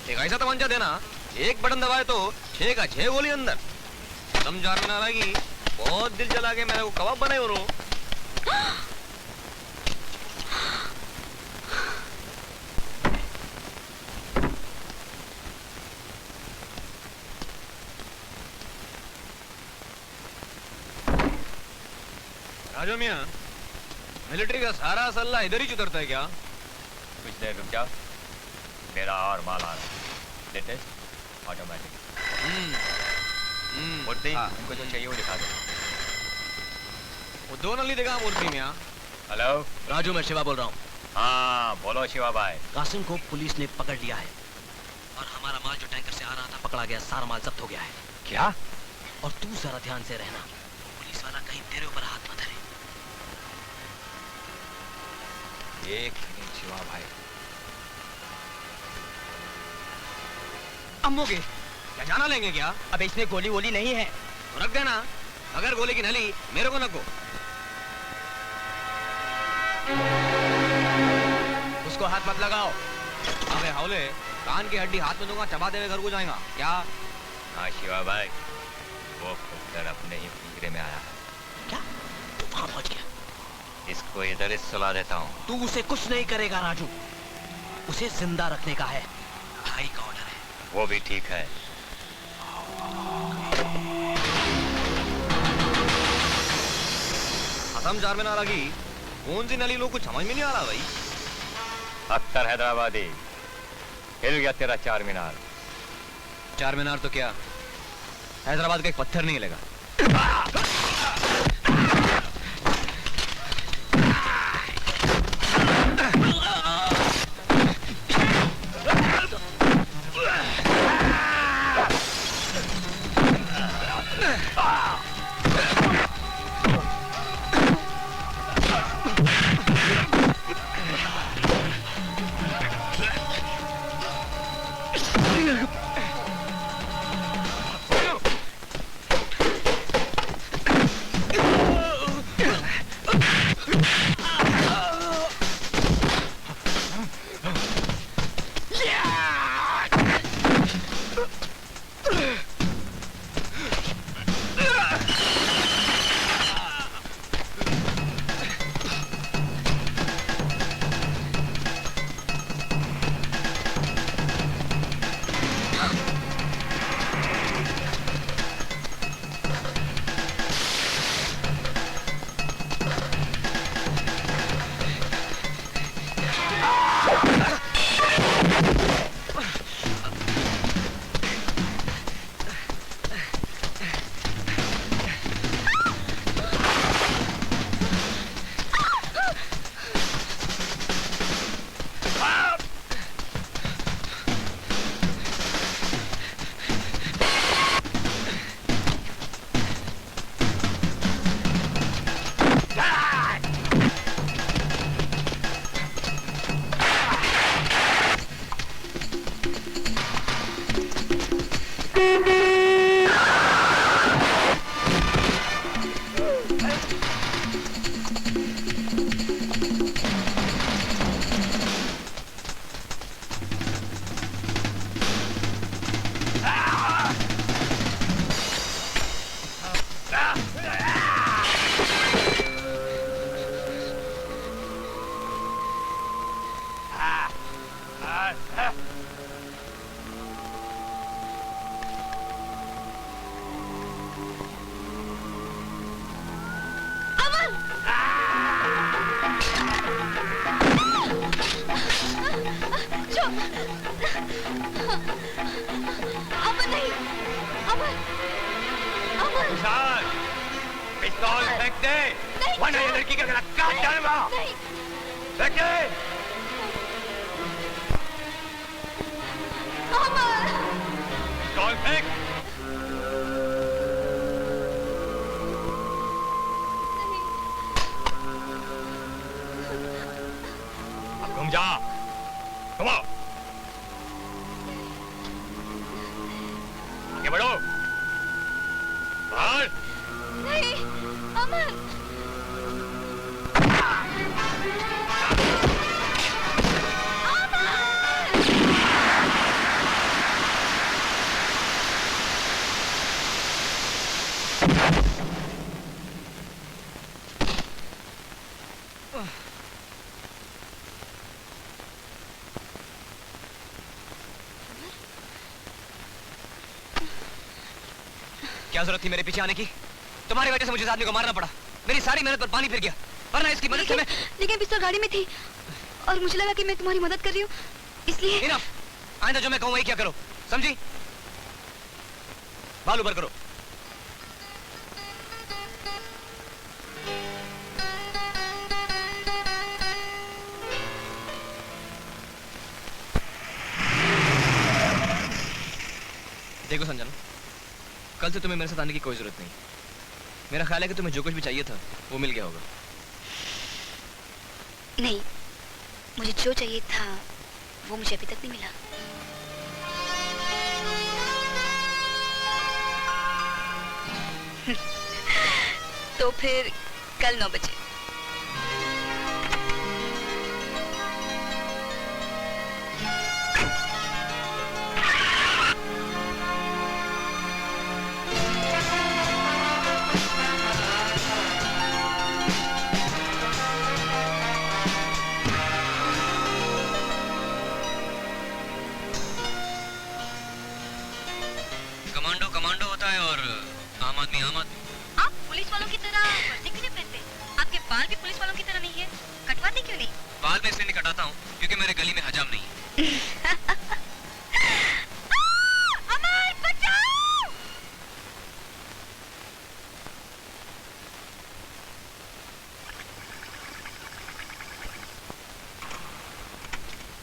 एक ऐसा तमंचा देना, एक बटन दबाए तो 6 का 6 गोली अंदर। समझा में ना लगी, बहुत दिल जला के मेरे को कबाब बनाए हो। राजू मियाँ, मिलिट्री का सारा सल्ला इधर ही उतरता है क्या? कुछ देर रुक जाओ, मेरा और माल आ रहा है, लेटेस्ट ऑटोमेटिक। मूर्ति, इनको जो चाहिए वो दिखा दो। वो दो नली दिखा मूर्ति मियाँ। हेलो राजू, मैं शिवा बोल रहा हूँ। हाँ बोलो शिवा भाई। कासिम को पुलिस ने पकड़ लिया है और हमारा माल जो टैंकर से आ रहा था पकड़ा गया, सारा माल जब्त हो गया है। क्या? और तू जरा ध्यान से रहना, पुलिस वाला कहीं तेरे ऊपर हाथ मत धरे। एक मिनट शिवा भाई। अम्मो के क्या जाना लेंगे क्या? अब इसमें गोली वोली नहीं है तो रख देना, अगर गोली की नली मेरे को नको। उसको हाथ मत लगाओ। अबे हौले, कान की हड्डी हाथ में दूंगा, चबा देवे घर को जाएगा क्या? हाँ शिवा भाई, वो खुद अपने ही पिंजरे में आया है। क्या? तू वहां पहुंच गया? इसको इधर ही सुला देता हूँ। तू उसे कुछ नहीं करेगा राजू, उसे जिंदा रखने का है, भाई का ऑर्डर है। वो भी ठीक है। असम चार में ना लगी, कौन सी नली लोग कुछ समझ में नहीं आ रहा भाई। अख्तर हैदराबादी, हिल गया तेरा चार मीनार। चार मीनार तो क्या, हैदराबाद का एक पत्थर नहीं हिलेगा। क्या जरूरत थी मेरे पीछे आने की? तुम्हारी वजह से मुझे इस आदमी को मारना पड़ा। मेरी सारी मेहनत पर पानी फिर गया, वरना इसकी मदद से मैं... लेकिन पिस्तौल गाड़ी में थी और मुझे लगा कि मैं तुम्हारी मदद कर रही हूँ, इसलिए... इनफ! आइंदा जो मैं कहूँ वही क्या करो, समझी? बाल ऊपर करो। देखो संजना, कल से तुम्हें मेरे साथ आने की कोई जरूरत नहीं। मेरा ख्याल है कि तुम्हें जो कुछ भी चाहिए था वो मिल गया होगा। नहीं, मुझे जो चाहिए था वो मुझे अभी तक नहीं मिला। तो फिर कल 9 बजे। कमांडो कमांडो होता है और आम आदमी आम आदमी। आप पुलिस वालों की तरह वर्दी क्यों नहीं पहनते? आपके बाल भी पुलिस वालों की तरह नहीं है, कटवाते क्यों नहीं? बाल मैं इसलिए नहीं कटाता हूँ क्योंकि मेरे गली में हजाम नहीं है। अमर बचाओ!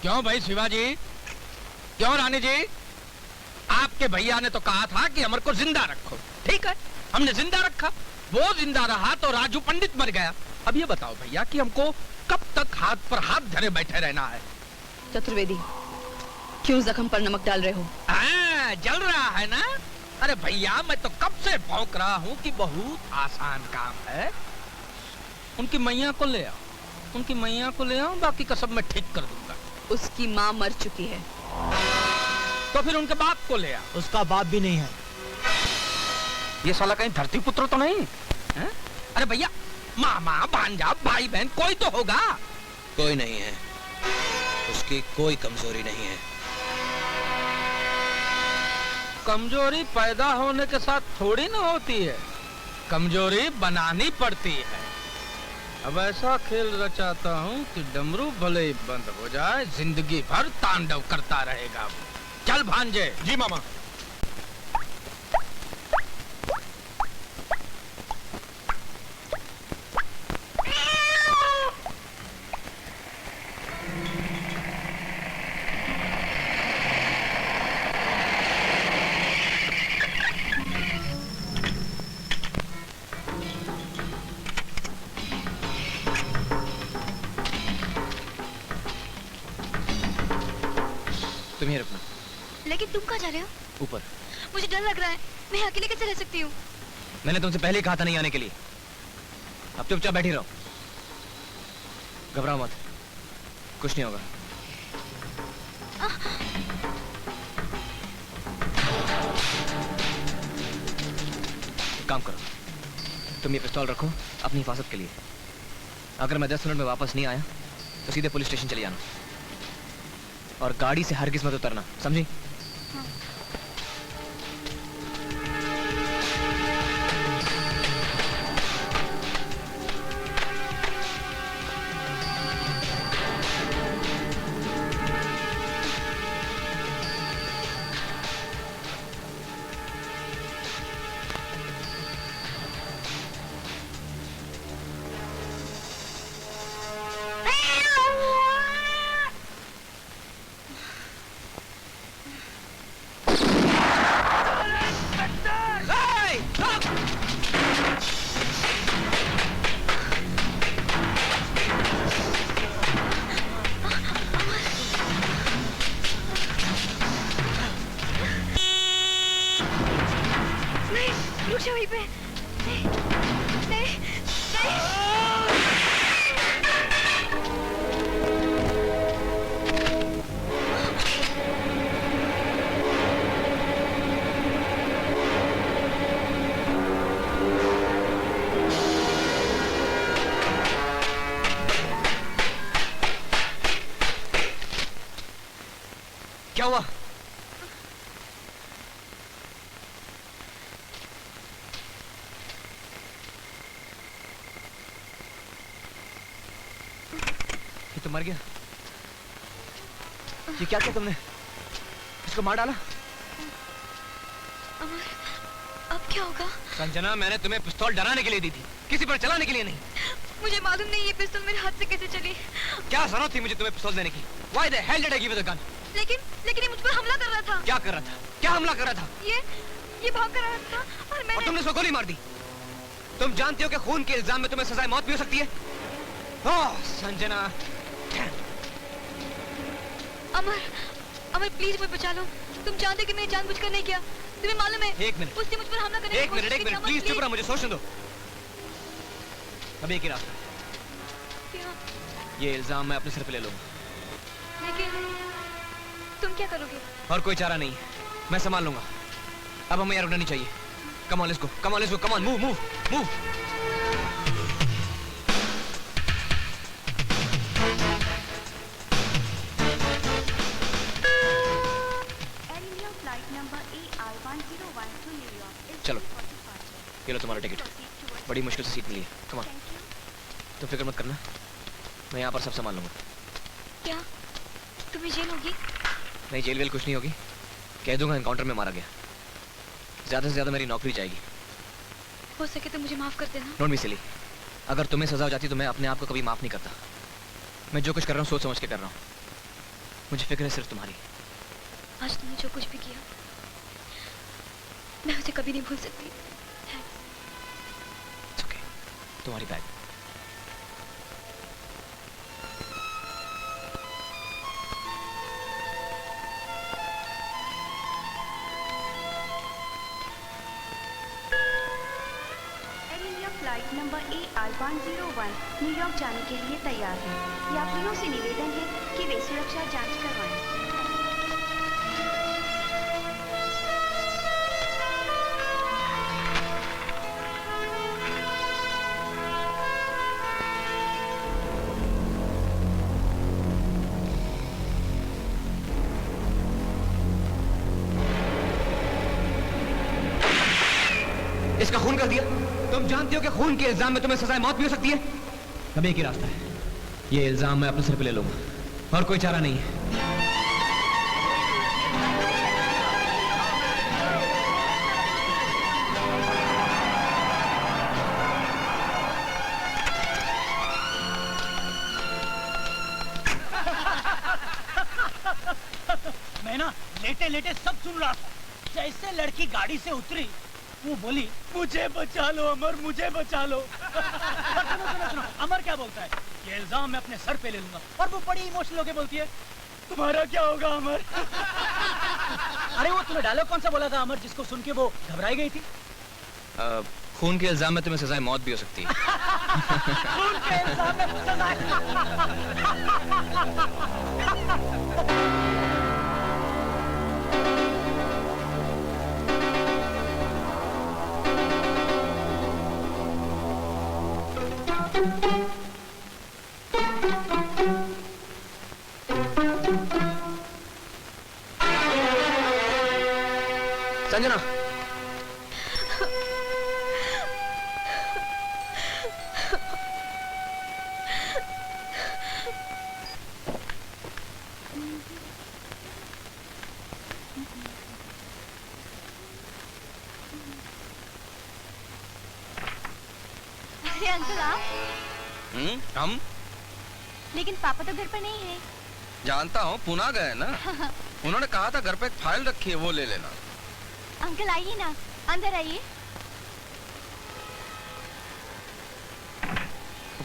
क्यों भाई शिवाजी, क्यों रानी जी? आपके भैया ने तो कहा था कि अमर को जिंदा रखो, ठीक है, हमने जिंदा रखा। वो जिंदा रहा तो राजू पंडित मर गया। अब ये बताओ भैया कि हमको कब तक हाथ पर हाथ धरे बैठे रहना है? चतुर्वेदी, क्यों जख्म पर नमक डाल रहे हो? जल रहा है ना? अरे भैया, मैं तो कब से भौंक रहा हूँ कि बहुत आसान काम है। उनकी मैया को ले आओ, उनकी मैया को ले आओ, बाकी का सब मैं ठीक कर दूंगा। उसकी माँ मर चुकी है। तो फिर उनके बाप को ले आओ। उसका बाप भी नहीं है। ये साला कहीं धरती पुत्र तो नहीं है? अरे भैया, मामा भांजा भाई बहन कोई तो होगा। कोई नहीं है, उसकी कोई कमजोरी नहीं है। कमजोरी पैदा होने के साथ थोड़ी ना होती है, कमजोरी बनानी पड़ती है। अब ऐसा खेल रचाता हूँ कि डमरू भले ही बंद हो जाए, जिंदगी भर तांडव करता रहेगा। चल भांजे। जी मामा। तुम ही रुकना। लेकिन तुम कहाँ जा रहे हो? ऊपर। मुझे डर लग रहा है, मैं अकेले कैसे रह सकती हूँ? मैंने तुमसे पहले ही कहा था नहीं आने के लिए। अब चुपचाप बैठी रहो, घबराओ मत, कुछ नहीं होगा। एक काम करो, तुम ये पिस्तौल रखो अपनी हिफाजत के लिए। अगर मैं 10 मिनट में वापस नहीं आया तो सीधे पुलिस स्टेशन चले जाना और गाड़ी से हरगिज़ मत उतरना, समझी? रुक जा वहीं पे। नहीं, नहीं, नहीं। क्या हुआ? तो मर गया। ये क्या किया तुमने? इसको मार डाला? अमर, अब क्या होगा? संजना, मैंने तुम्हें पिस्तौल डराने के लिए दी थी, किसी पर चलाने के लिए नहीं। मुझे मालूम नहीं ये पिस्तौल मेरे हाथ से कैसे चली। क्या जरूरत थी मुझे तुम्हें पिस्तौल देने की? Why the hell did I give you the gun? लेकिन ये मुझ पर हमला कर रहा था। क्या कर रहा था? क्या हमला कर रहा था? ये भाग कर रहा था और मैंने... और तुमने उसको गोली मार दी। तुम जानती हो कि खून के इल्जाम में तुम्हें सजाए मौत भी हो सकती है। ओह संजना। अमर प्लीज मुझे बचा लो। तुम जानते हो कि मैंने जानबूझकर नहीं किया। तुम्हें मालूम है? एक मिनट। उसने मुझ पर हमला करने की एक कोशिश की। मिनट प्लीज चुप रहो, मुझे सोचने दो। अब एक ही रास्ता है। क्या? ये इल्जाम मैं अपने सिर पे ले लूंगा। लेकिन तुम क्या करोगे? और कोई चारा नहीं, मैं संभाल लूंगा। अब हमें यहाँ रुकना नहीं चाहिए। Come on, let's go. Come on, let's go. Come on, move. चलो, ये लो तुम्हारा टिकट। बड़ी मुश्किल से सीट मिली है। Come on. तुम फिक्र मत करना, मैं यहाँ पर सब संभाल लूंगा। क्या? तुम्हें जेल होगी? नहीं, जेल वेल कुछ नहीं होगी। कह दूंगा एनकाउंटर में मारा गया। ज्यादा से ज्यादा मेरी नौकरी जाएगी। हो सके तो मुझे माफ कर देना। Don't be silly. अगर तुम्हें सजा हो जाती तो मैं अपने आप को कभी माफ नहीं करता। मैं जो कुछ कर रहा हूँ सोच समझ के कर रहा हूँ। मुझे फिक्र है सिर्फ तुम्हारी। आज तुमने जो कुछ भी किया मैं उसे कभी नहीं भूल सकती। It's okay. तुम्हारी bag. Flight number AR101 New York जाने के लिए तैयार है। यात्रियों से निवेदन है कि वे सुरक्षा जांच करवाएं। इसका खून कर दिया। तुम जानती हो कि खून के इल्जाम में तुम्हें सजाए मौत भी हो सकती है। अब एक ही रास्ता है, ये इल्जाम मैं अपने सिर पे ले लूंगा और कोई चारा नहीं है। मैं ना लेटे लेटे सब सुन रहा था। जैसे लड़की गाड़ी से उतरी वो बोली मुझे बचा लो अमर, मुझे बचा लो। सुनो, अमर क्या बोलता है? ये इल्जाम मैं अपने सर पे ले लूंगा। और वो बड़ी इमोशनल होके बोलती है तुम्हारा क्या होगा अमर? अरे वो तुम्हें डायलॉग कौन सा बोला था अमर जिसको सुन के वो घबराई गई थी? खून के इल्जाम में तुम्हें सजाए मौत भी हो सकती है। खून के इल्जाम में सजाए संजना, अरे अंकल आप? हम लेकिन पापा तो घर पर नहीं है। जानता हूँ, पुणे गए ना। उन्होंने कहा था घर पे एक फाइल रखी है, वो ले लेना। अंकल आइए ना, अंदर आइए।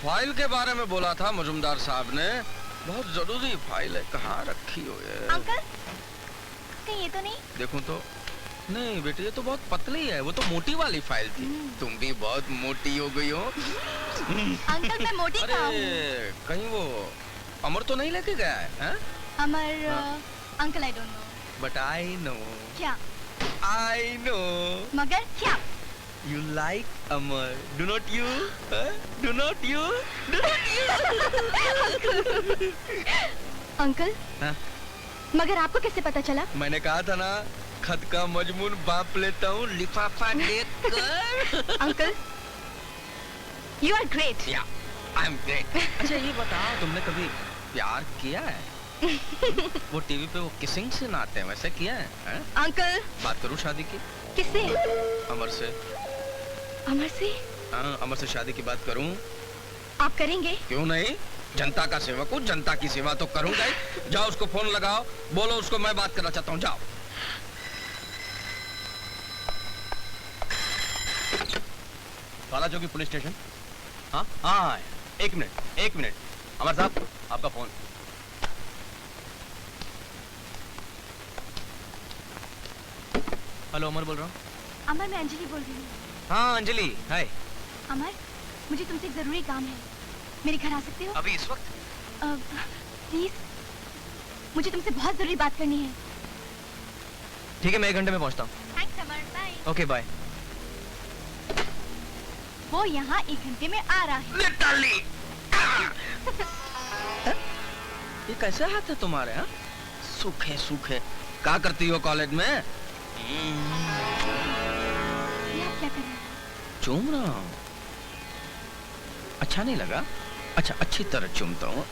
फाइल के बारे में बोला था मजुमदार साहब ने। बहुत जरूरी फाइल है, कहाँ रखी हो ये? अंकल कहीं ये तो नहीं? देखूं तो नहीं बेटी, ये तो बहुत पतली है। वो तो मोटी वाली फाइल थी। तुम भी बहुत मोटी हो गई हो। अंकल मैं मोटी कहाँ हूँ? अरे कहीं वो अमर तो नहीं लेके गया है? Amar uncle I don't know. But I know. क्या? I know. मगर क्या? You like Amar, do not you? Do not you? Do not you? Uncle हाँ? मगर आपको कैसे पता चला? मैंने कहा था ना, खत का मजमून बांप लेता हूँ लिफाफा देखकर। Uncle you are great. Yeah, I'm great. अच्छा ये बताओ, तुमने कभी प्यार किया है? वो टीवी पे वो किसिंग से नाते हैं वैसे किया है? अंकल। बात करूं शादी की? किससे? अमर से। अमर से? हाँ, अमर से शादी की बात करूं? आप करेंगे? क्यों नहीं, जनता का सेवक हूँ, जनता की सेवा तो करूंगा ही। जाओ उसको फोन लगाओ, बोलो उसको मैं बात करना चाहता हूँ, जाओ। काला चौकी पुलिस स्टेशन। हाँ हाँ, एक मिनट अमर साहब, आपका फोन। हेलो, अमर बोल रहा हूँ। अमर, मैं अंजलि बोल रही हूँ। हाँ अंजलि, हाय। अमर, मुझे तुमसे एक जरूरी काम है, मेरे घर आ सकते हो? अभी इस वक्त? प्लीज, मुझे तुमसे बहुत जरूरी बात करनी है। ठीक है, मैं 1 घंटे में पहुँचता हूँ। Thanks Amar, bye. Okay bye. वो यहाँ 1 घंटे में आ रहा है। ये कैसे हाथ है तुम्हारे? हाँ, सूखे सूखे। क्या करती हो कॉलेज में? ये आप क्या कर रहे हैं? चूम रहा हूँ। अच्छा नहीं लगा? अच्छा, अच्छी तरह चूमता हूँ।